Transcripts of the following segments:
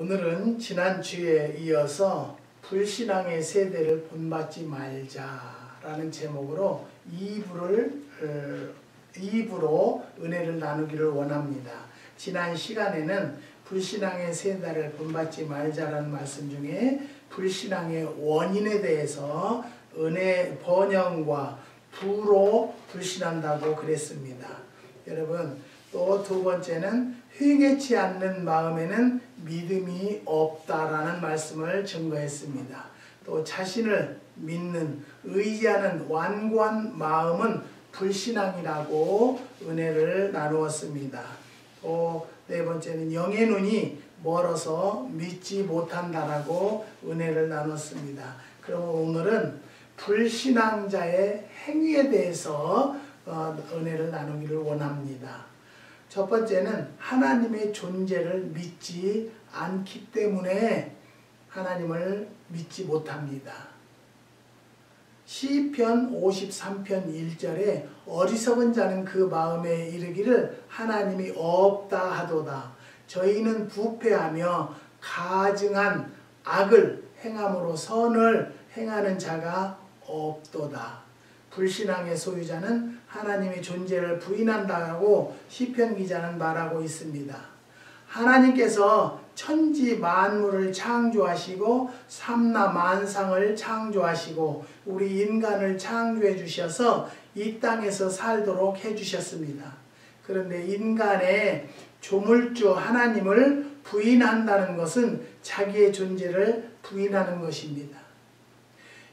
오늘은 지난주에 이어서 불신앙의 세대를 본받지 말자라는 제목으로 2부로 은혜를 나누기를 원합니다. 지난 시간에는 불신앙의 세대를 본받지 말자라는 말씀 중에 불신앙의 원인에 대해서 은혜 번영과 부로 불신한다고 그랬습니다. 여러분, 또 두 번째는 회개치 않는 마음에는 믿음이 없다라는 말씀을 증거했습니다. 또 자신을 믿는, 의지하는 완고한 마음은 불신앙이라고 은혜를 나누었습니다. 또 네 번째는 영의 눈이 멀어서 믿지 못한다라고 은혜를 나눴습니다. 그럼 오늘은 불신앙자의 행위에 대해서 은혜를 나누기를 원합니다. 첫 번째는 하나님의 존재를 믿지 않기 때문에 하나님을 믿지 못합니다. 시편 53편 1절에 어리석은 자는 그 마음에 이르기를 하나님이 없다 하도다. 저희는 부패하며 가증한 악을 행함으로 선을 행하는 자가 없도다. 불신앙의 소유자는 하나님의 존재를 부인한다고 시편 기자는 말하고 있습니다. 하나님께서 천지 만물을 창조하시고 삼라 만상을 창조하시고 우리 인간을 창조해 주셔서 이 땅에서 살도록 해 주셨습니다. 그런데 인간의 조물주 하나님을 부인한다는 것은 자기의 존재를 부인하는 것입니다.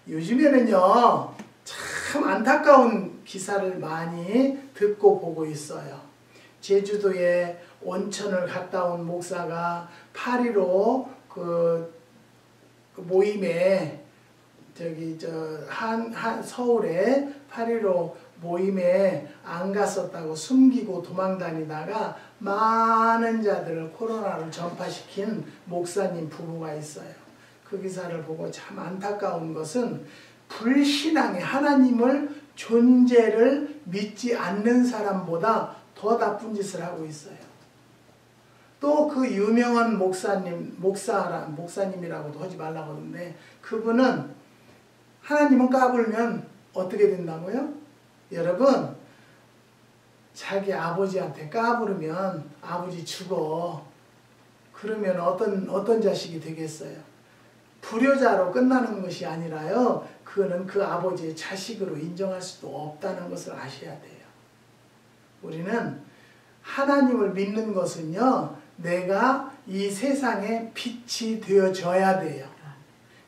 요즘에는요, 참 안타까운 기사를 많이 듣고 보고 있어요. 제주도에 온천을 갔다 온 목사가 8.15 그 모임에 서울에 8.15 모임에 안 갔었다고 숨기고 도망 다니다가 많은 자들을 코로나를 전파시킨 목사님 부부가 있어요. 그 기사를 보고 참 안타까운 것은 불신앙의 하나님을 존재를 믿지 않는 사람보다 더 나쁜 짓을 하고 있어요. 또 그 유명한 목사님이라고도 하지 말라고 하는데 그분은 하나님은 까불면 어떻게 된다고요? 여러분, 자기 아버지한테 까부르면 아버지 죽어. 그러면 어떤 자식이 되겠어요? 불효자로 끝나는 것이 아니라요, 그거는 그 아버지의 자식으로 인정할 수도 없다는 것을 아셔야 돼요. 우리는 하나님을 믿는 것은요, 내가 이 세상에 빛이 되어져야 돼요.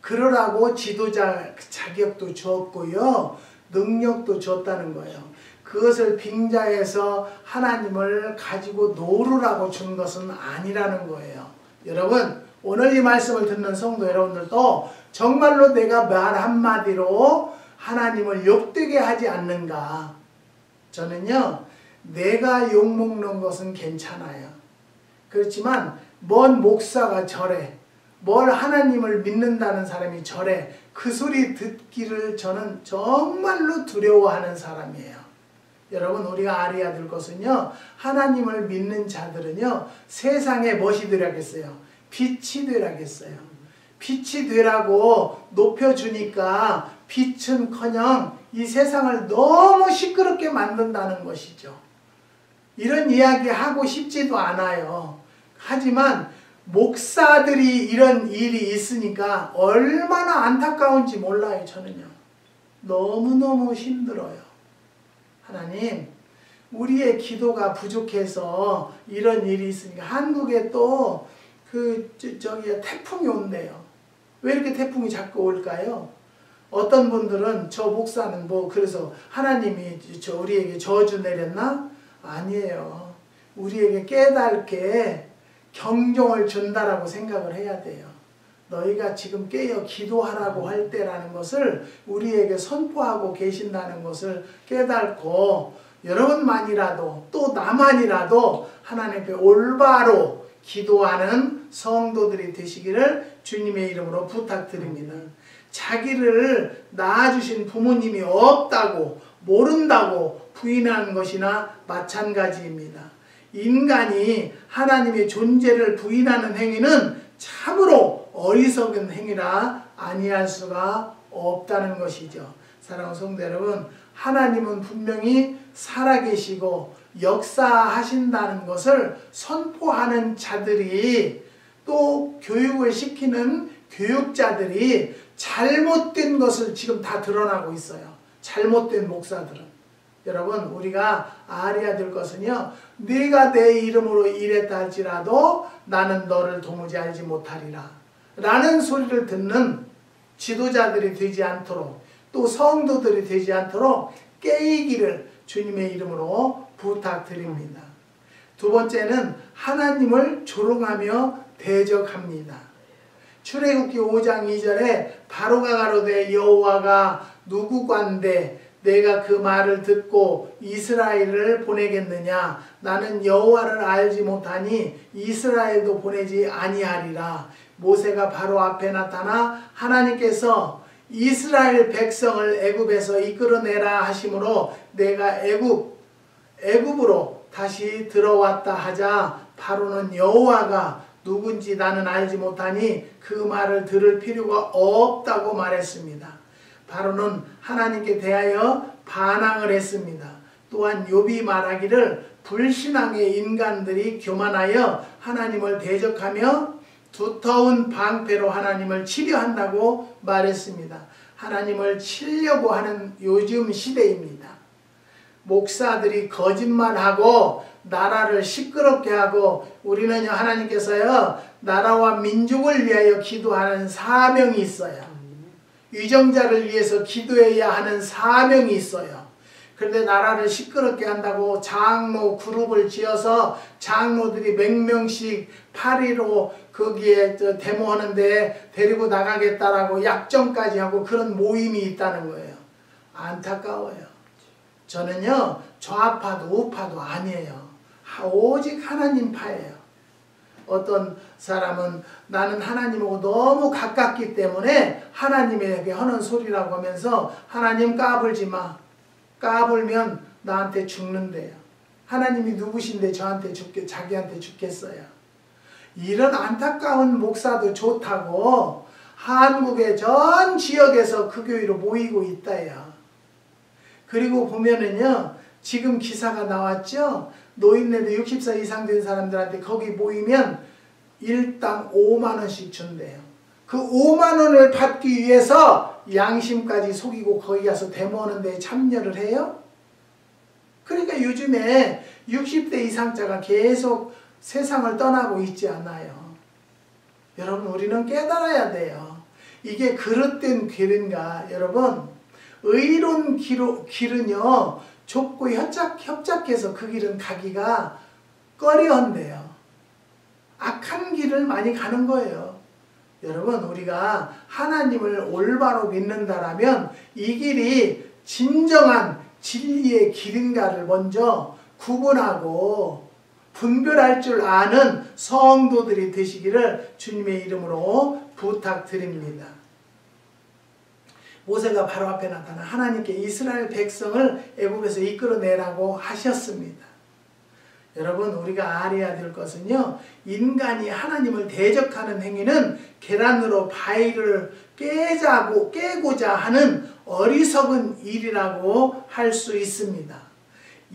그러라고 지도자 자격도 줬고요, 능력도 줬다는 거예요. 그것을 빙자해서 하나님을 가지고 노르라고 준 것은 아니라는 거예요. 여러분, 오늘 이 말씀을 듣는 성도 여러분들도 정말로 내가 말 한마디로 하나님을 욕되게 하지 않는가? 저는요, 내가 욕먹는 것은 괜찮아요. 그렇지만 뭔 목사가 저래, 뭘 하나님을 믿는다는 사람이 저래, 그 소리 듣기를 저는 정말로 두려워하는 사람이에요. 여러분, 우리가 알아야 될 것은요, 하나님을 믿는 자들은요, 세상에 무엇이 되라겠어요? 빛이 되라겠어요. 빛이 되라고 높여주니까 빛은커녕 이 세상을 너무 시끄럽게 만든다는 것이죠. 이런 이야기 하고 싶지도 않아요. 하지만 목사들이 이런 일이 있으니까 얼마나 안타까운지 몰라요. 저는요, 너무너무 힘들어요. 하나님, 우리의 기도가 부족해서 이런 일이 있으니까 한국에 또 태풍이 온대요. 왜 이렇게 태풍이 자꾸 올까요? 어떤 분들은 저 목사는 그래서 하나님이 우리에게 저주 내렸나? 아니에요. 우리에게 깨닫게 경종을 준다라고 생각을 해야 돼요. 너희가 지금 깨어 기도하라고 할 때라는 것을 우리에게 선포하고 계신다는 것을 깨닫고 여러분만이라도 또 나만이라도 하나님께 올바로 기도하는 성도들이 되시기를 주님의 이름으로 부탁드립니다. 자기를 낳아주신 부모님이 없다고 모른다고 부인하는 것이나 마찬가지입니다. 인간이 하나님의 존재를 부인하는 행위는 참으로 어리석은 행위라 아니할 수가 없다는 것이죠. 사랑하는 성도 여러분, 하나님은 분명히 살아계시고 역사하신다는 것을 선포하는 자들이, 또 교육을 시키는 교육자들이 잘못된 것을 지금 다 드러나고 있어요. 잘못된 목사들은. 여러분, 우리가 알아야 될 것은요, 네가 내 이름으로 이랬다 할지라도 나는 너를 도무지 알지 못하리라 라는 소리를 듣는 지도자들이 되지 않도록, 또 성도들이 되지 않도록 깨이기를 주님의 이름으로 부탁드립니다. 두 번째는 하나님을 조롱하며 대적합니다. 출애굽기 5장 2절에 바로가 가로되 여호와가 누구관데 내가 그 말을 듣고 이스라엘을 보내겠느냐. 나는 여호와를 알지 못하니 이스라엘도 보내지 아니하리라. 모세가 바로 앞에 나타나 하나님께서 이스라엘 백성을 애굽에서 이끌어내라 하심으로 내가 애굽으로 다시 들어왔다 하자 바로는 여호와가 누군지 나는 알지 못하니 그 말을 들을 필요가 없다고 말했습니다. 바로는 하나님께 대하여 반항을 했습니다. 또한 욥이 말하기를 불신앙의 인간들이 교만하여 하나님을 대적하며 두터운 방패로 하나님을 치려 한다고 말했습니다. 하나님을 치려고 하는 요즘 시대입니다. 목사들이 거짓말하고 나라를 시끄럽게 하고, 우리는요, 하나님께서요 나라와 민족을 위하여 기도하는 사명이 있어요. 위정자를 위해서 기도해야 하는 사명이 있어요. 그런데 나라를 시끄럽게 한다고 장로 그룹을 지어서 장로들이 몇 명씩 파리로 거기에 데모하는데 데리고 나가겠다라고 약정까지 하고 그런 모임이 있다는 거예요. 안타까워요. 저는요, 좌파도 우파도 아니에요. 오직 하나님 파예요. 어떤 사람은 나는 하나님하고 너무 가깝기 때문에 하나님에게 하는 소리라고 하면서 하나님 까불지 마. 까불면 나한테 죽는데요. 하나님이 누구신데 저한테 자기한테 죽겠어요. 이런 안타까운 목사도 좋다고 한국의 전 지역에서 그 교회로 모이고 있다요. 그리고 보면은요, 지금 기사가 나왔죠. 노인네들 60살 이상 된 사람들한테 거기 모이면 일당 5만 원씩 준대요. 그 5만 원을 받기 위해서 양심까지 속이고 거기 가서 데모하는 데 참여를 해요? 그러니까 요즘에 60대 이상자가 계속 세상을 떠나고 있지 않아요. 여러분, 우리는 깨달아야 돼요. 이게 그릇된 길인가? 여러분, 의로운 길은요 좁고 협착해서 그 길은 가기가 꺼려한대요. 악한 길을 많이 가는 거예요. 여러분, 우리가 하나님을 올바로 믿는다라면 이 길이 진정한 진리의 길인가를 먼저 구분하고 분별할 줄 아는 성도들이 되시기를 주님의 이름으로 부탁드립니다. 모세가 바로 앞에 나타나 하나님께 이스라엘 백성을 애굽에서 이끌어내라고 하셨습니다. 여러분, 우리가 알아야 될 것은요, 인간이 하나님을 대적하는 행위는 계란으로 바위를 깨고자 하는 어리석은 일이라고 할 수 있습니다.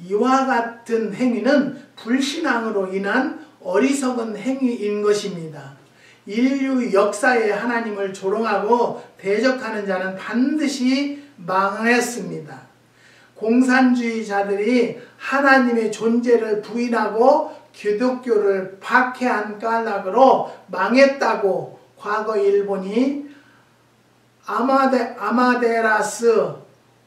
이와 같은 행위는 불신앙으로 인한 어리석은 행위인 것입니다. 인류 역사에 하나님을 조롱하고 대적하는 자는 반드시 망했습니다. 공산주의자들이 하나님의 존재를 부인하고 기독교를 박해한 까닭으로 망했다고 과거 일본이 아마데라스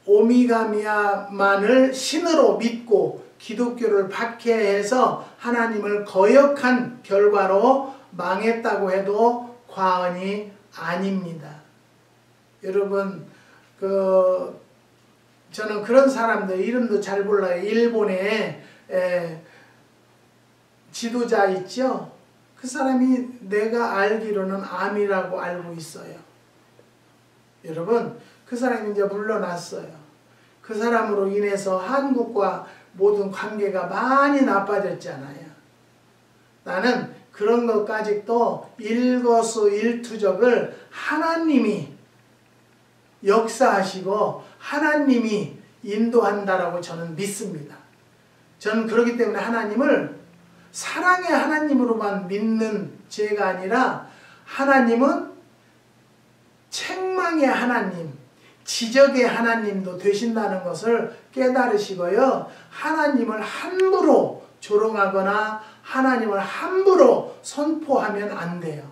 오미가미야만을 신으로 믿고 기독교를 박해해서 하나님을 거역한 결과로 망했다고 해도 과언이 아닙니다. 여러분, 저는 그런 사람들 이름도 잘 몰라요. 일본에 지도자 있죠? 그 사람이 내가 알기로는 암이라고 알고 있어요. 여러분, 그 사람이 이제 물러났어요. 그 사람으로 인해서 한국과 모든 관계가 많이 나빠졌잖아요. 나는 그런 것까지도 일거수일투족을 하나님이 역사하시고 하나님이 인도한다라고 저는 믿습니다. 저는 그렇기 때문에 하나님을 사랑의 하나님으로만 믿는 죄가 아니라 하나님은 책망의 하나님, 지적의 하나님도 되신다는 것을 깨달으시고요. 하나님을 함부로 조롱하거나 하나님을 함부로 선포하면 안 돼요.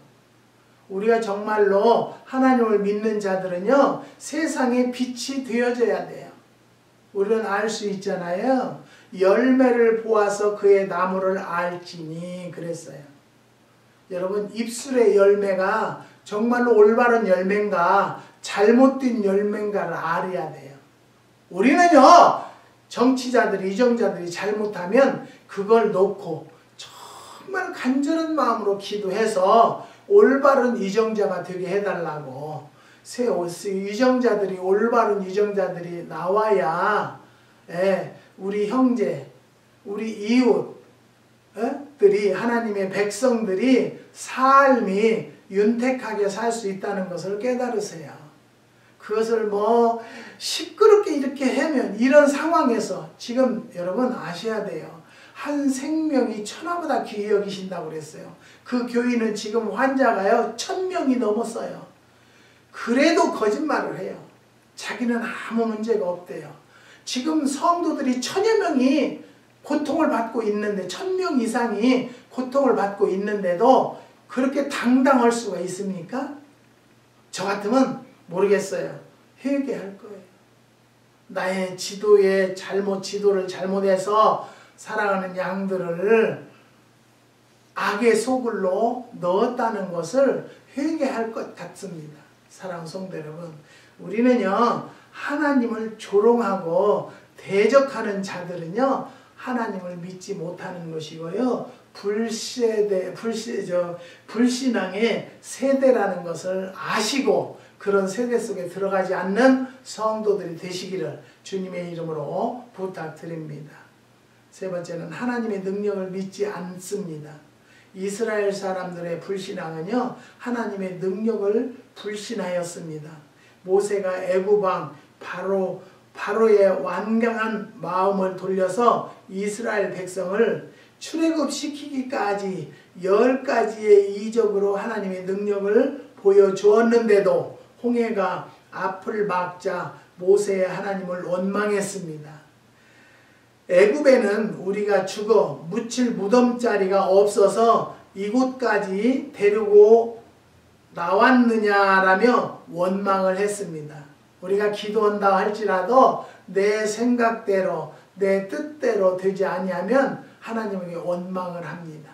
우리가 정말로 하나님을 믿는 자들은요, 세상에 빛이 되어져야 돼요. 우리는 알 수 있잖아요. 열매를 보아서 그의 나무를 알지니 그랬어요. 여러분, 입술의 열매가 정말로 올바른 열매인가 잘못된 열매인가를 알아야 돼요. 우리는요, 정치자들이, 이정자들이 잘못하면 그걸 놓고 정말 간절한 마음으로 기도해서 올바른 이정자가 되게 해달라고, 이정자들이, 올바른 이정자들이 나와야 우리 형제, 우리 이웃들이, 하나님의 백성들이 삶이 윤택하게 살 수 있다는 것을 깨달으세요. 그것을 시끄럽게 이렇게 하면, 이런 상황에서 지금 여러분 아셔야 돼요. 한 생명이 천하보다 귀히 여기신다고 그랬어요. 그 교인은 지금 환자가요 1000명이 넘었어요. 그래도 거짓말을 해요. 자기는 아무 문제가 없대요. 지금 성도들이 1000여 명이 고통을 받고 있는데, 1000명 이상이 고통을 받고 있는데도 그렇게 당당할 수가 있습니까? 저 같으면 모르겠어요. 회개할 거예요. 나의 지도를 잘못해서 사랑하는 양들을 악의 소굴로 넣었다는 것을 회개할 것 같습니다. 사랑하는 성도 여러분, 우리는요, 하나님을 조롱하고 대적하는 자들은요, 하나님을 믿지 못하는 것이고요, 불신앙의 세대라는 것을 아시고 그런 세대 속에 들어가지 않는 성도들이 되시기를 주님의 이름으로 부탁드립니다. 세 번째는 하나님의 능력을 믿지 않습니다. 이스라엘 사람들의 불신앙은요, 하나님의 능력을 불신하였습니다. 모세가 애굽왕 바로의 완강한 마음을 돌려서 이스라엘 백성을 출애굽시키기까지 10가지의 이적으로 하나님의 능력을 보여주었는데도 홍해가 앞을 막자 모세의 하나님을 원망했습니다. 애굽에는 우리가 죽어 묻힐 무덤자리가 없어서 이곳까지 데리고 나왔느냐라며 원망을 했습니다. 우리가 기도한다 할지라도 내 생각대로 내 뜻대로 되지 아니하면 하나님에게 원망을 합니다.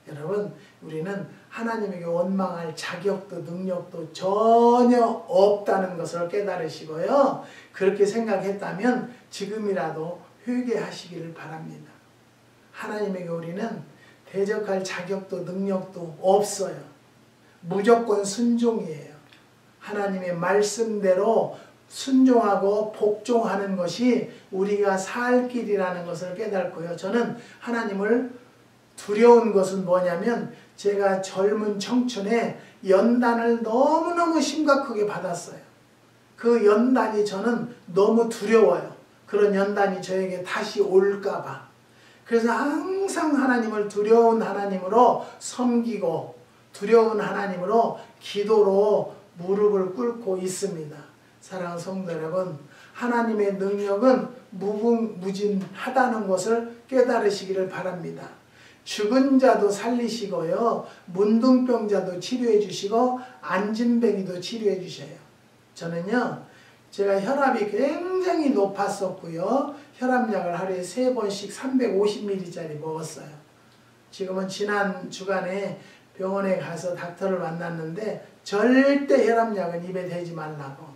여러분, 우리는 하나님에게 원망할 자격도 능력도 전혀 없다는 것을 깨달으시고요. 그렇게 생각했다면 지금이라도 회개하시기를 바랍니다. 하나님에게 우리는 대적할 자격도 능력도 없어요. 무조건 순종이에요. 하나님의 말씀대로 순종하고 복종하는 것이 우리가 살 길이라는 것을 깨닫고요. 저는 하나님을 두려운 것은 뭐냐면, 제가 젊은 청춘에 연단을 너무너무 심각하게 받았어요. 그 연단이 저는 너무 두려워요. 그런 연단이 저에게 다시 올까봐. 그래서 항상 하나님을 두려운 하나님으로 섬기고 두려운 하나님으로 기도로 무릎을 꿇고 있습니다. 사랑하는 성도 여러분, 하나님의 능력은 무궁무진하다는 것을 깨달으시기를 바랍니다. 죽은 자도 살리시고요, 문둥병자도 치료해 주시고 안진뱅이도 치료해 주셔요. 저는요, 제가 혈압이 굉장히 높았었고요, 혈압약을 하루에 3번씩 350ml짜리 먹었어요. 지금은 지난 주간에 병원에 가서 닥터를 만났는데 절대 혈압약은 입에 대지 말라고,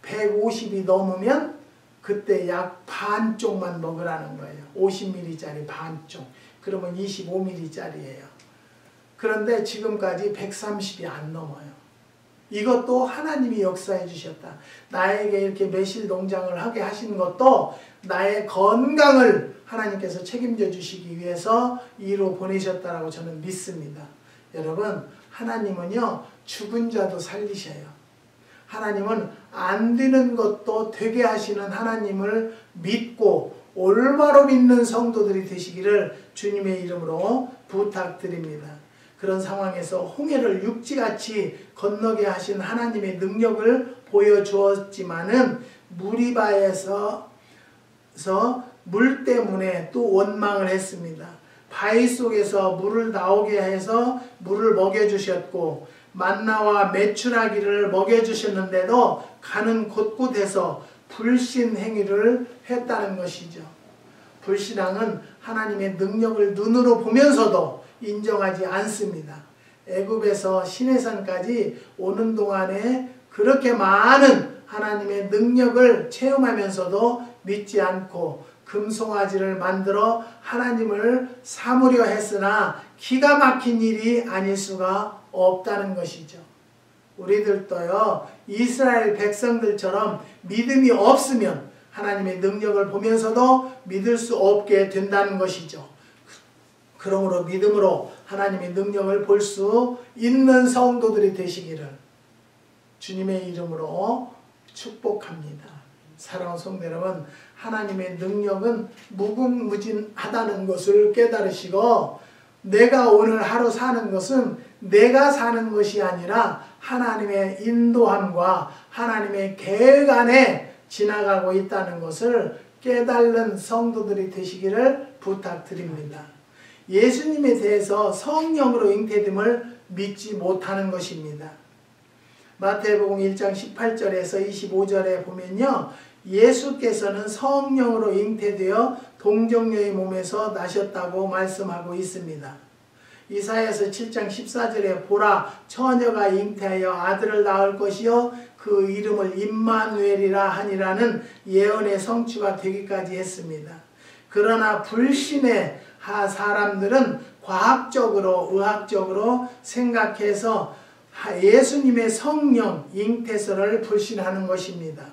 150이 넘으면 그때 약 반쪽만 먹으라는 거예요. 50ml짜리 반쪽. 그러면 25ml짜리예요. 그런데 지금까지 130이 안 넘어요. 이것도 하나님이 역사해 주셨다. 나에게 이렇게 매실 농장을 하게 하신 것도 나의 건강을 하나님께서 책임져 주시기 위해서 이로 보내셨다라고 저는 믿습니다. 여러분, 하나님은요, 죽은 자도 살리셔요. 하나님은 안 되는 것도 되게 하시는 하나님을 믿고 올바로 믿는 성도들이 되시기를 주님의 이름으로 부탁드립니다. 그런 상황에서 홍해를 육지같이 건너게 하신 하나님의 능력을 보여주었지만은 무리바에서 물 때문에 또 원망을 했습니다. 바위 속에서 물을 나오게 해서 물을 먹여주셨고 만나와 메추라기를 먹여주셨는데도 가는 곳곳에서 불신 행위를 했다는 것이죠. 불신앙은 하나님의 능력을 눈으로 보면서도 인정하지 않습니다. 애굽에서 시내산까지 오는 동안에 그렇게 많은 하나님의 능력을 체험하면서도 믿지 않고 금송아지를 만들어 하나님을 삼으려 했으나 기가 막힌 일이 아닐 수가 없다는 것이죠. 우리들도요, 이스라엘 백성들처럼 믿음이 없으면 하나님의 능력을 보면서도 믿을 수 없게 된다는 것이죠. 그러므로 믿음으로 하나님의 능력을 볼 수 있는 성도들이 되시기를 주님의 이름으로 축복합니다. 사랑하는 성도 여러분, 하나님의 능력은 무궁무진하다는 것을 깨달으시고 내가 오늘 하루 사는 것은 내가 사는 것이 아니라 하나님의 인도함과 하나님의 계획 안에 지나가고 있다는 것을 깨달는 성도들이 되시기를 부탁드립니다. 예수님에 대해서 성령으로 잉태됨을 믿지 못하는 것입니다. 마태복음 1장 18절에서 25절에 보면요, 예수께서는 성령으로 잉태되어 동정녀의 몸에서 나셨다고 말씀하고 있습니다. 이사야서 7장 14절에 보라, 처녀가 잉태하여 아들을 낳을 것이요 그 이름을 임마누엘이라 하니라는 예언의 성취가 되기까지 했습니다. 그러나 불신의 사람들은 과학적으로 의학적으로 생각해서 예수님의 성령 잉태설을 불신하는 것입니다.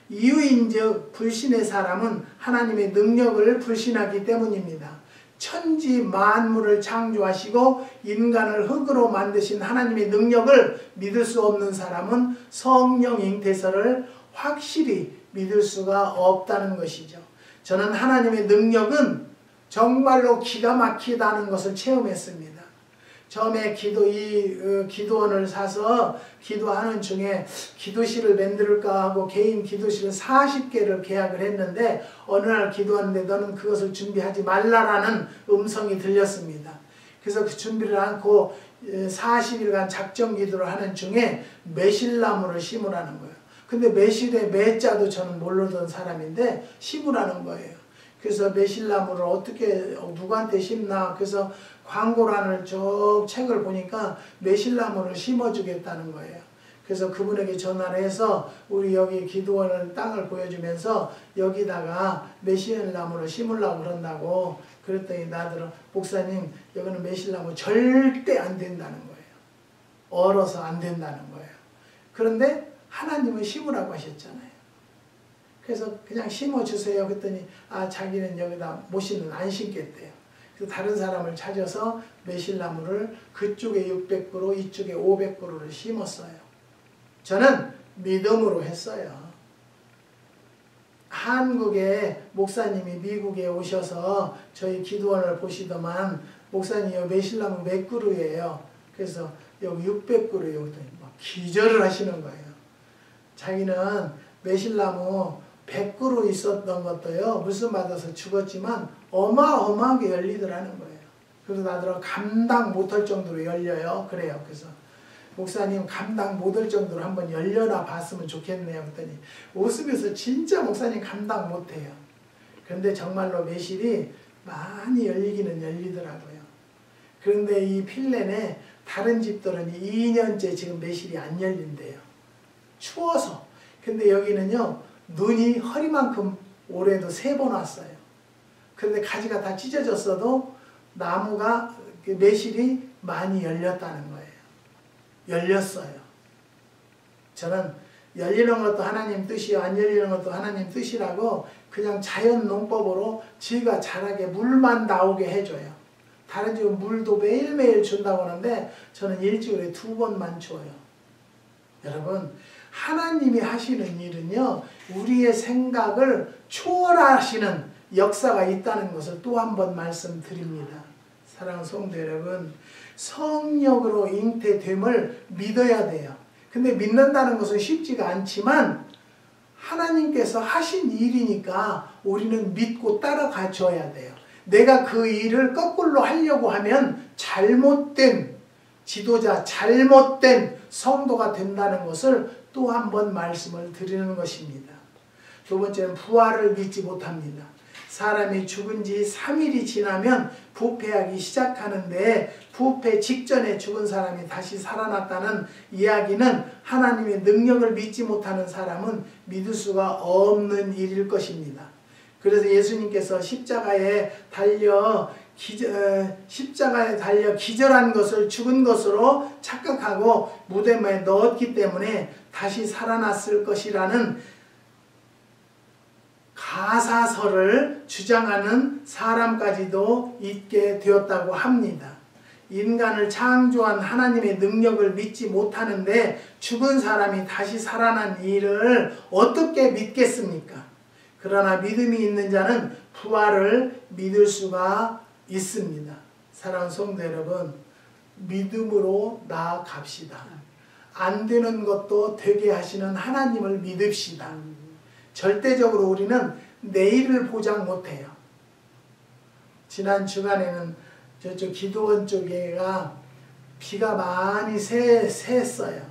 이유인즉 불신의 사람은 하나님의 능력을 불신하기 때문입니다. 천지 만물을 창조하시고 인간을 흙으로 만드신 하나님의 능력을 믿을 수 없는 사람은 성령 잉태설을 확실히 믿을 수가 없다는 것이죠. 저는 하나님의 능력은 정말로 기가 막히다는 것을 체험했습니다. 처음에 기도원을 사서 기도하는 중에 기도실을 만들까 하고 개인 기도실을 40개를 계약을 했는데 어느 날 기도하는데 너는 그것을 준비하지 말라라는 음성이 들렸습니다. 그래서 그 준비를 않고 40일간 작정 기도를 하는 중에 매실나무를 심으라는 거예요. 근데 매실의 매자도 저는 모르던 사람인데 심으라는 거예요. 그래서 매실나무를 어떻게 누구한테 심나, 그래서 광고란을 쭉 책을 보니까 매실나무를 심어주겠다는 거예요. 그래서 그분에게 전화를 해서 우리 여기 기도원을 땅을 보여주면서 여기다가 매실나무를 심으려고 그런다고 그랬더니 나더러 목사님 여기는 매실나무 절대 안 된다는 거예요. 얼어서 안 된다는 거예요. 그런데 하나님은 심으라고 하셨잖아요. 그래서 그냥 심어주세요. 그랬더니 자기는 여기다 모시는 안 심겠대요. 그래서 다른 사람을 찾아서 매실나무를 그쪽에 600그루 이쪽에 500그루를 심었어요. 저는 믿음으로 했어요. 한국에 목사님이 미국에 오셔서 저희 기도원을 보시더만 목사님 매실나무 몇 그루예요. 그래서 여기 600그루예요. 그랬더니 막 기절을 하시는 거예요. 자기는 매실나무 100그루 있었던 것도요, 물씀 받아서 죽었지만 어마어마하게 열리더라는 거예요. 그래서 나더러 감당 못할 정도로 열려요. 그래요. 그래서 목사님 감당 못할 정도로 한번 열려나 봤으면 좋겠네요. 그랬더니 웃으면서 진짜 목사님 감당 못해요. 그런데 정말로 매실이 많이 열리기는 열리더라고요. 그런데 이 필렌에 다른 집들은 2년째 지금 매실이 안 열린대요. 추워서. 근데 여기는요, 눈이 허리만큼 올해도 3번 왔어요. 그런데 가지가 다 찢어졌어도 나무가 매실이 많이 열렸다는 거예요. 열렸어요. 저는 열리는 것도 하나님 뜻이요 안 열리는 것도 하나님 뜻이라고 그냥 자연 농법으로 지가 자라게 물만 나오게 해줘요. 다른 집은 물도 매일매일 준다고 하는데 저는 일주일에 2번만 줘요. 여러분 하나님이 하시는 일은요 우리의 생각을 초월하시는 역사가 있다는 것을 또 한 번 말씀드립니다. 사랑하는 성도 여러분, 성령으로 잉태됨을 믿어야 돼요. 근데 믿는다는 것은 쉽지가 않지만 하나님께서 하신 일이니까 우리는 믿고 따라가 줘야 돼요. 내가 그 일을 거꾸로 하려고 하면 잘못된 지도자, 잘못된 성도가 된다는 것을 또 한 번 말씀을 드리는 것입니다. 두 번째는 부활을 믿지 못합니다. 사람이 죽은 지 3일이 지나면 부패하기 시작하는데 부패 직전에 죽은 사람이 다시 살아났다는 이야기는 하나님의 능력을 믿지 못하는 사람은 믿을 수가 없는 일일 것입니다. 그래서 예수님께서 십자가에 달려 기절한 것을 죽은 것으로 착각하고 무덤에 넣었기 때문에 다시 살아났을 것이라는 가사설을 주장하는 사람까지도 있게 되었다고 합니다. 인간을 창조한 하나님의 능력을 믿지 못하는데 죽은 사람이 다시 살아난 일을 어떻게 믿겠습니까? 그러나 믿음이 있는 자는 부활을 믿을 수가 있습니다. 사랑하는 성도 여러분, 믿음으로 나아갑시다. 안 되는 것도 되게 하시는 하나님을 믿읍시다. 절대적으로 우리는 내일을 보장 못해요. 지난 주간에는 저쪽 기도원 쪽에가 비가 많이 샜어요.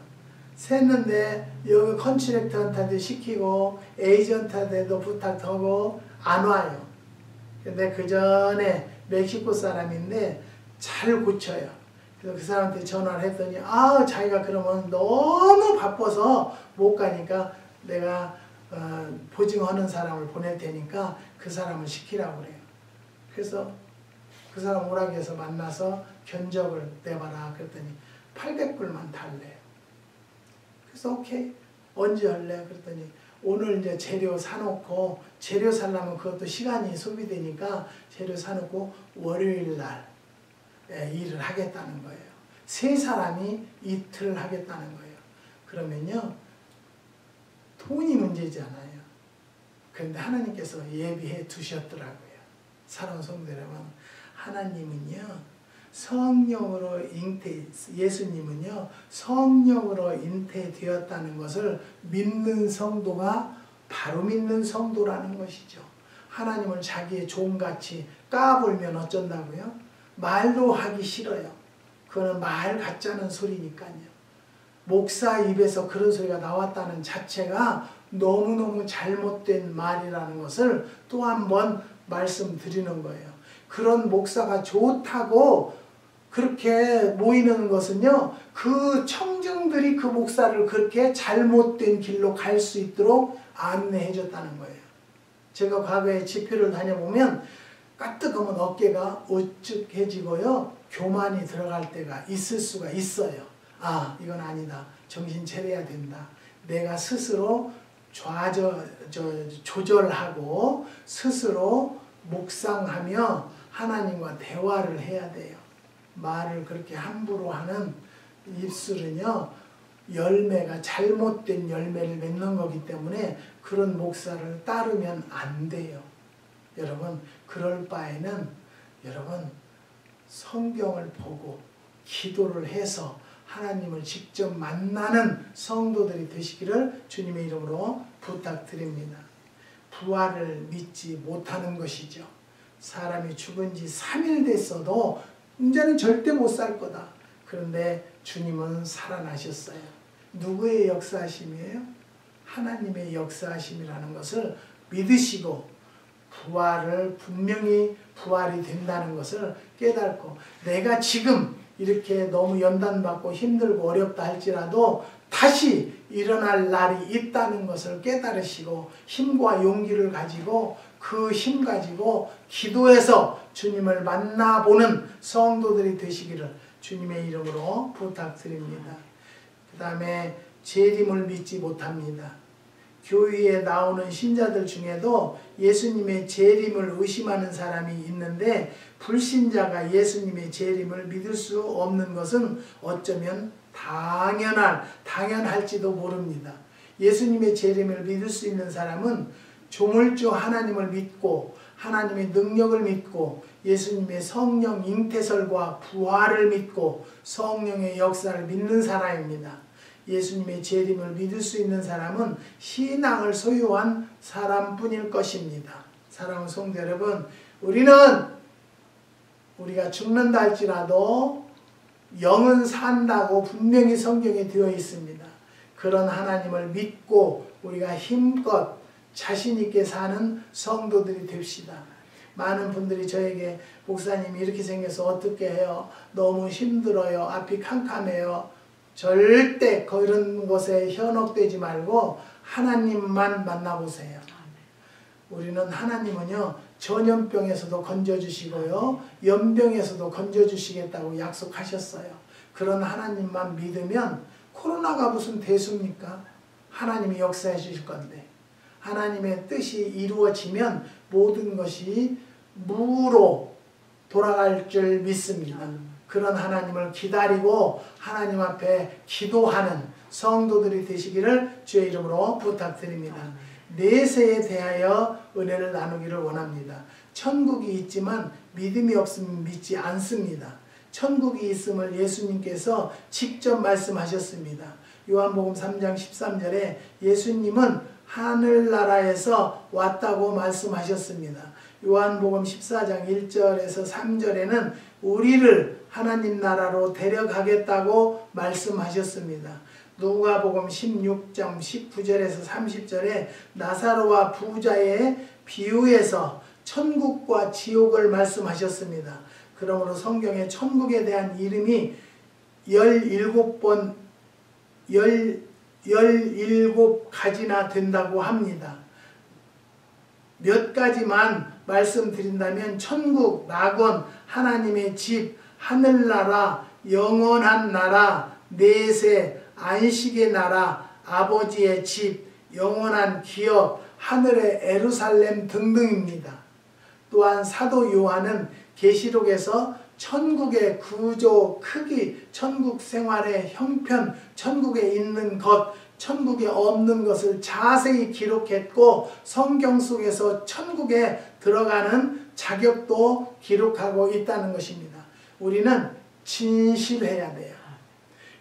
샜는데 여기 컨트랙터한테도 시키고 에이전트한테도 부탁하고 안 와요. 근데 그 전에 멕시코 사람인데 잘 고쳐요. 그래서 그 사람한테 전화를 했더니 자기가 그러면 너무 바빠서 못 가니까 내가 보증하는 사람을 보낼 테니까 그 사람을 시키라고 그래요. 그래서 그 사람 오라고 해서 만나서 견적을 내봐라 그랬더니 800불만 달래요. 그래서 오케이 언제 할래? 그랬더니 오늘 이제 재료 사놓고 재료 사려면 그것도 시간이 소비되니까 재료 사놓고 월요일 날 일을 하겠다는 거예요. 3사람이 이틀 하겠다는 거예요. 그러면요 돈이 문제잖아요. 그런데 하나님께서 예비해 두셨더라고요. 사랑하는 성도 여러분, 하나님은요 성령으로 예수님은요 성령으로 잉태되었다는 것을 믿는 성도가 바로 믿는 성도라는 것이죠. 하나님을 자기의 종같이 까불면 어쩐다고요? 말도 하기 싫어요. 그거는 말 같자는 소리니까요. 목사 입에서 그런 소리가 나왔다는 자체가 너무너무 잘못된 말이라는 것을 또 한 번 말씀드리는 거예요. 그런 목사가 좋다고 그렇게 모이는 것은요, 그 청중들이 그 목사를 그렇게 잘못된 길로 갈 수 있도록 안내해 줬다는 거예요. 제가 과거에 집회를 다녀보면 까뜩하면 어깨가 우측해지고요, 교만이 들어갈 때가 있을 수가 있어요. 이건 아니다. 정신 차려야 된다. 내가 스스로 조절하고 스스로 묵상하며 하나님과 대화를 해야 돼요. 말을 그렇게 함부로 하는 입술은요, 열매가 잘못된 열매를 맺는 거기 때문에 그런 목사를 따르면 안 돼요. 여러분, 그럴 바에는 여러분 성경을 보고 기도를 해서 하나님을 직접 만나는 성도들이 되시기를 주님의 이름으로 부탁드립니다. 부활을 믿지 못하는 것이죠. 사람이 죽은 지 3일 됐어도 이제는 절대 못 살 거다. 그런데 주님은 살아나셨어요. 누구의 역사하심이에요? 하나님의 역사하심이라는 것을 믿으시고 분명히 부활이 된다는 것을 깨닫고, 내가 지금 이렇게 너무 연단받고 힘들고 어렵다 할지라도 다시 일어날 날이 있다는 것을 깨달으시고 힘과 용기를 가지고 그 힘 가지고 기도해서 주님을 만나보는 성도들이 되시기를 주님의 이름으로 부탁드립니다. 그 다음에 재림을 믿지 못합니다. 교회에 나오는 신자들 중에도 예수님의 재림을 의심하는 사람이 있는데 불신자가 예수님의 재림을 믿을 수 없는 것은 어쩌면 당연할지도 모릅니다. 예수님의 재림을 믿을 수 있는 사람은 조물주 하나님을 믿고 하나님의 능력을 믿고 예수님의 성령 잉태설과 부활을 믿고 성령의 역사를 믿는 사람입니다. 예수님의 재림을 믿을 수 있는 사람은 신앙을 소유한 사람뿐일 것입니다. 사랑하는 성도 여러분, 우리가 죽는다 할지라도 영은 산다고 분명히 성경에 되어 있습니다. 그런 하나님을 믿고 우리가 힘껏 자신 있게 사는 성도들이 됩시다. 많은 분들이 저에게 목사님이 이렇게 생겨서 어떻게 해요? 너무 힘들어요. 앞이 캄캄해요. 절대 그런 것에 현혹되지 말고 하나님만 만나보세요. 우리는 하나님은요, 전염병에서도 건져주시고요, 연병에서도 건져주시겠다고 약속하셨어요. 그런 하나님만 믿으면 코로나가 무슨 대수입니까? 하나님이 역사해 주실 건데, 하나님의 뜻이 이루어지면 모든 것이 무로 돌아갈 줄 믿습니다. 그런 하나님을 기다리고 하나님 앞에 기도하는 성도들이 되시기를 주의 이름으로 부탁드립니다. 내세에 대하여 은혜를 나누기를 원합니다. 천국이 있지만 믿음이 없으면 믿지 않습니다. 천국이 있음을 예수님께서 직접 말씀하셨습니다. 요한복음 3장 13절에 예수님은 하늘나라에서 왔다고 말씀하셨습니다. 요한복음 14장 1절에서 3절에는 우리를 하나님 나라로 데려가겠다고 말씀하셨습니다. 누가복음 16장 19절에서 30절에 나사로와 부자의 비유에서 천국과 지옥을 말씀하셨습니다. 그러므로 성경에 천국에 대한 이름이 17가지나 된다고 합니다. 몇 가지만 말씀드린다면 천국, 낙원, 하나님의 집, 하늘나라, 영원한 나라, 내세, 안식의 나라, 아버지의 집, 영원한 기업, 하늘의 에루살렘 등등입니다. 또한 사도 요한은 계시록에서 천국의 구조, 크기, 천국 생활의 형편, 천국에 있는 것, 천국에 없는 것을 자세히 기록했고 성경 속에서 천국에 들어가는 자격도 기록하고 있다는 것입니다. 우리는 진실해야 돼요.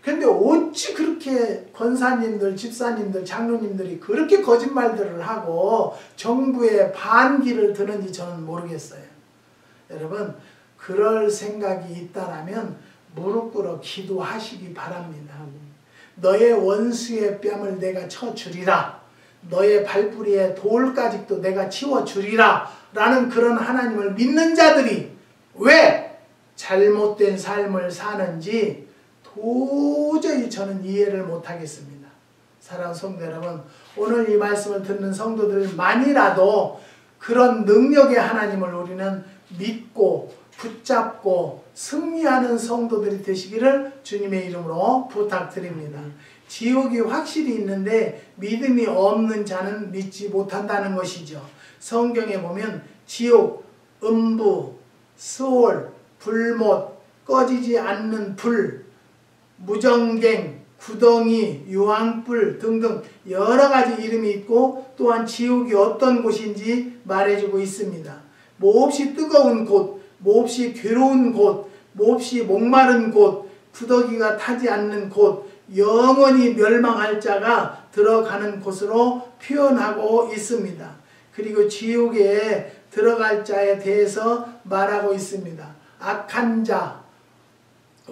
근데 어찌 그렇게 권사님들, 집사님들, 장로님들이 그렇게 거짓말들을 하고 정부에 반기를 드는지 저는 모르겠어요. 여러분, 그럴 생각이 있다라면 무릎 꿇어 기도하시기 바랍니다. 너의 원수의 뺨을 내가 쳐주리라. 너의 발뿌리에 돌가직도 내가 치워주리라. 라는 그런 하나님을 믿는 자들이 왜 잘못된 삶을 사는지 도저히 저는 이해를 못하겠습니다. 사랑하는 성도 여러분, 오늘 이 말씀을 듣는 성도들만이라도 그런 능력의 하나님을 우리는 믿고 붙잡고 승리하는 성도들이 되시기를 주님의 이름으로 부탁드립니다. 지옥이 확실히 있는데 믿음이 없는 자는 믿지 못한다는 것이죠. 성경에 보면 지옥, 음부, 스올, 불못, 꺼지지 않는 불, 무정갱, 구덩이, 유황불 등등 여러 가지 이름이 있고 또한 지옥이 어떤 곳인지 말해주고 있습니다. 몹시 뜨거운 곳, 몹시 괴로운 곳, 몹시 목마른 곳, 구더기가 타지 않는 곳, 영원히 멸망할 자가 들어가는 곳으로 표현하고 있습니다. 그리고 지옥에 들어갈 자에 대해서 말하고 있습니다. 악한 자,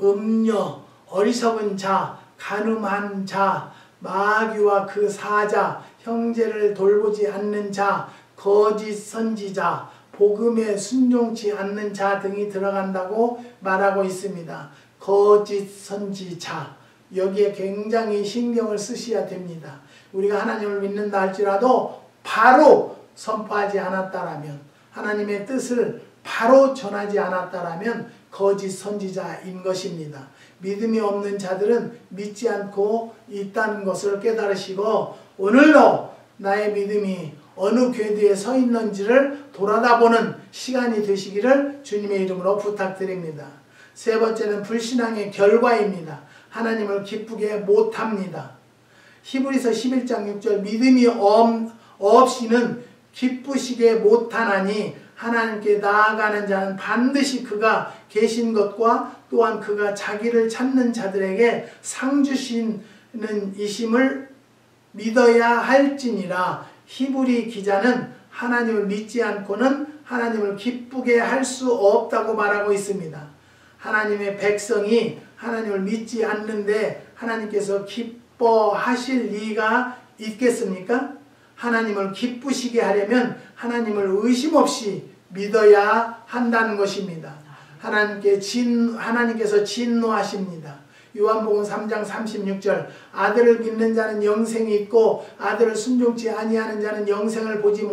음녀, 어리석은 자, 간음한 자, 마귀와 그 사자, 형제를 돌보지 않는 자, 거짓 선지자, 복음에 순종치 않는 자 등이 들어간다고 말하고 있습니다. 거짓 선지자, 여기에 굉장히 신경을 쓰셔야 됩니다. 우리가 하나님을 믿는다 할지라도 바로 선포하지 않았다라면, 하나님의 뜻을 바로 전하지 않았다라면 거짓 선지자인 것입니다. 믿음이 없는 자들은 믿지 않고 있다는 것을 깨달으시고 오늘도 나의 믿음이 어느 궤도에 서 있는지를 돌아다보는 시간이 되시기를 주님의 이름으로 부탁드립니다. 세 번째는 불신앙의 결과입니다. 하나님을 기쁘게 못합니다. 히브리서 11장 6절 믿음이 없이는 기쁘시게 못하나니 하나님께 나아가는 자는 반드시 그가 계신 것과 또한 그가 자기를 찾는 자들에게 상 주시는 이심을 믿어야 할지니라. 히브리 기자는 하나님을 믿지 않고는 하나님을 기쁘게 할 수 없다고 말하고 있습니다. 하나님의 백성이 하나님을 믿지 않는데 하나님께서 기뻐하실 리가 있겠습니까? 하나님을 기쁘시게 하려면 하나님을 의심 없이 믿어야 한다는 것입니다. 하나님께서 진노하십니다. 요한복음 3장 36절 아들을 믿는 자는 영생이 있고 아들을 순종치 아니하는 자는 영생을 보지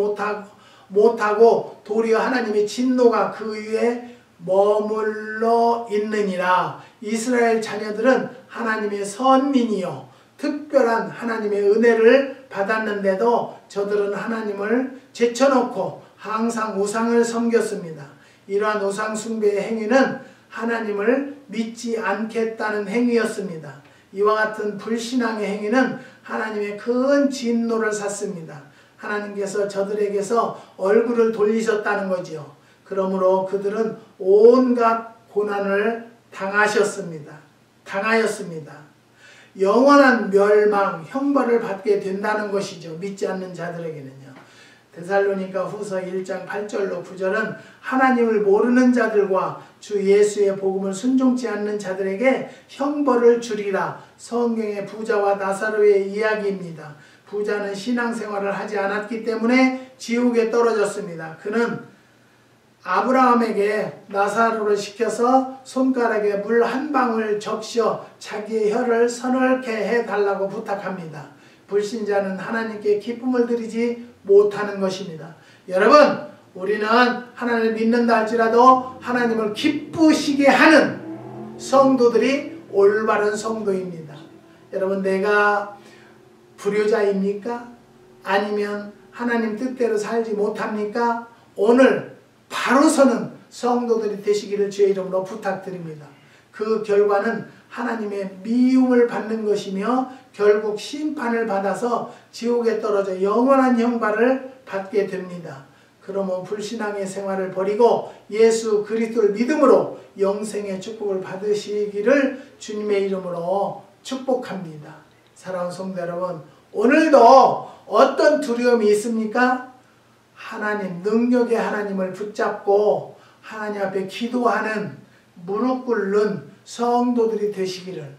못하고 도리어 하나님의 진노가 그 위에 머물러 있느니라. 이스라엘 자녀들은 하나님의 선민이요 특별한 하나님의 은혜를 받았는데도 저들은 하나님을 제쳐놓고 항상 우상을 섬겼습니다. 이러한 우상 숭배의 행위는 하나님을 믿지 않겠다는 행위였습니다. 이와 같은 불신앙의 행위는 하나님의 큰 진노를 샀습니다. 하나님께서 저들에게서 얼굴을 돌리셨다는 거지요. 그러므로 그들은 온갖 고난을 당하였습니다. 영원한 멸망, 형벌을 받게 된다는 것이죠. 믿지 않는 자들에게는요. 데살로니가 후서 1장 8절로 9절은 하나님을 모르는 자들과 주 예수의 복음을 순종치 않는 자들에게 형벌을 주리라. 성경의 부자와 나사로의 이야기입니다. 부자는 신앙생활을 하지 않았기 때문에 지옥에 떨어졌습니다. 그는 아브라함에게 나사로를 시켜서 손가락에 물 한 방울 적셔 자기의 혀를 서늘케 해달라고 부탁합니다. 불신자는 하나님께 기쁨을 드리지 못하는 것입니다. 여러분, 우리는 하나님을 믿는다 할지라도 하나님을 기쁘시게 하는 성도들이 올바른 성도입니다. 여러분, 내가 불효자입니까? 아니면 하나님 뜻대로 살지 못합니까? 오늘 바로 서는 성도들이 되시기를 주의 이름으로 부탁드립니다. 그 결과는 하나님의 미움을 받는 것이며 결국 심판을 받아서 지옥에 떨어져 영원한 형벌을 받게 됩니다. 그러면 불신앙의 생활을 버리고 예수 그리스도를 믿음으로 영생의 축복을 받으시기를 주님의 이름으로 축복합니다. 사랑하는 성도 여러분, 오늘도 어떤 두려움이 있습니까? 하나님, 능력의 하나님을 붙잡고 하나님 앞에 기도하는 무릎 꿇는 성도들이 되시기를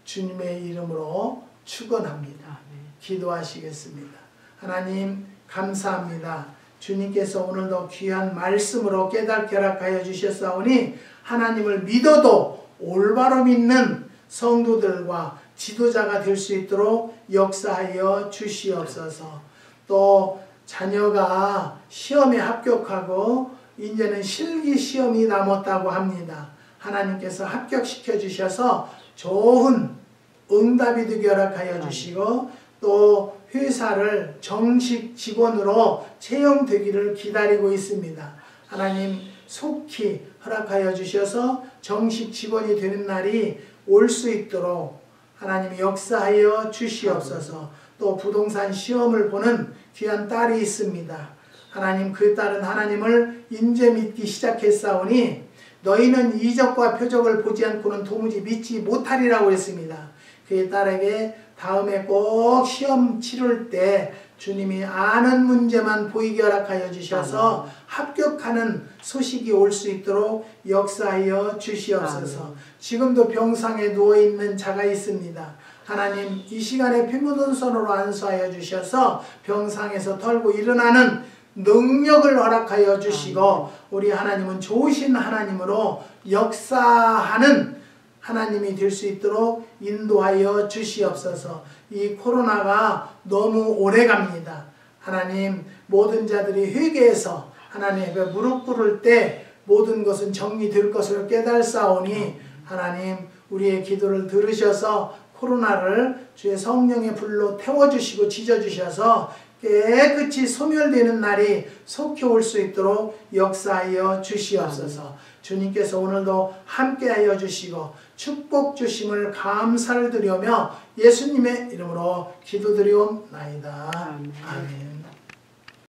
주님의 이름으로 축원합니다. 기도하시겠습니다. 하나님 감사합니다. 주님께서 오늘도 귀한 말씀으로 깨닫게 허락하여 주셨사오니 하나님을 믿어도 올바로 믿는 성도들과 지도자가 될 수 있도록 역사하여 주시옵소서. 또 자녀가 시험에 합격하고 이제는 실기시험이 남았다고 합니다. 하나님께서 합격시켜 주셔서 좋은 응답이 되게 허락하여 주시고 또 회사를 정식 직원으로 채용되기를 기다리고 있습니다. 하나님 속히 허락하여 주셔서 정식 직원이 되는 날이 올 수 있도록 하나님이 역사하여 주시옵소서. 또 부동산 시험을 보는 귀한 딸이 있습니다. 하나님, 그 딸은 하나님을 인제 믿기 시작했사오니 너희는 이적과 표적을 보지 않고는 도무지 믿지 못하리라고 했습니다. 그의 딸에게 다음에 꼭 시험 치를 때 주님이 아는 문제만 보이게 허락하여 주셔서 합격하는 소식이 올 수 있도록 역사하여 주시옵소서. 지금도 병상에 누워있는 자가 있습니다. 하나님, 이 시간에 피묻은 손으로 안수하여 주셔서 병상에서 털고 일어나는 능력을 허락하여 주시고 우리 하나님은 좋으신 하나님으로 역사하는 하나님이 될 수 있도록 인도하여 주시옵소서. 이 코로나가 너무 오래 갑니다. 하나님, 모든 자들이 회개해서 하나님 앞에 무릎 꿇을 때 모든 것은 정리될 것을 깨달사오니 하나님 우리의 기도를 들으셔서 코로나를 주의 성령의 불로 태워주시고 지져주셔서 깨끗이 소멸되는 날이 속히 올 수 있도록 역사하여 주시옵소서. 주님께서 오늘도 함께하여 주시고 축복 주심을 감사를 드리며 예수님의 이름으로 기도드리옵나이다. 아멘.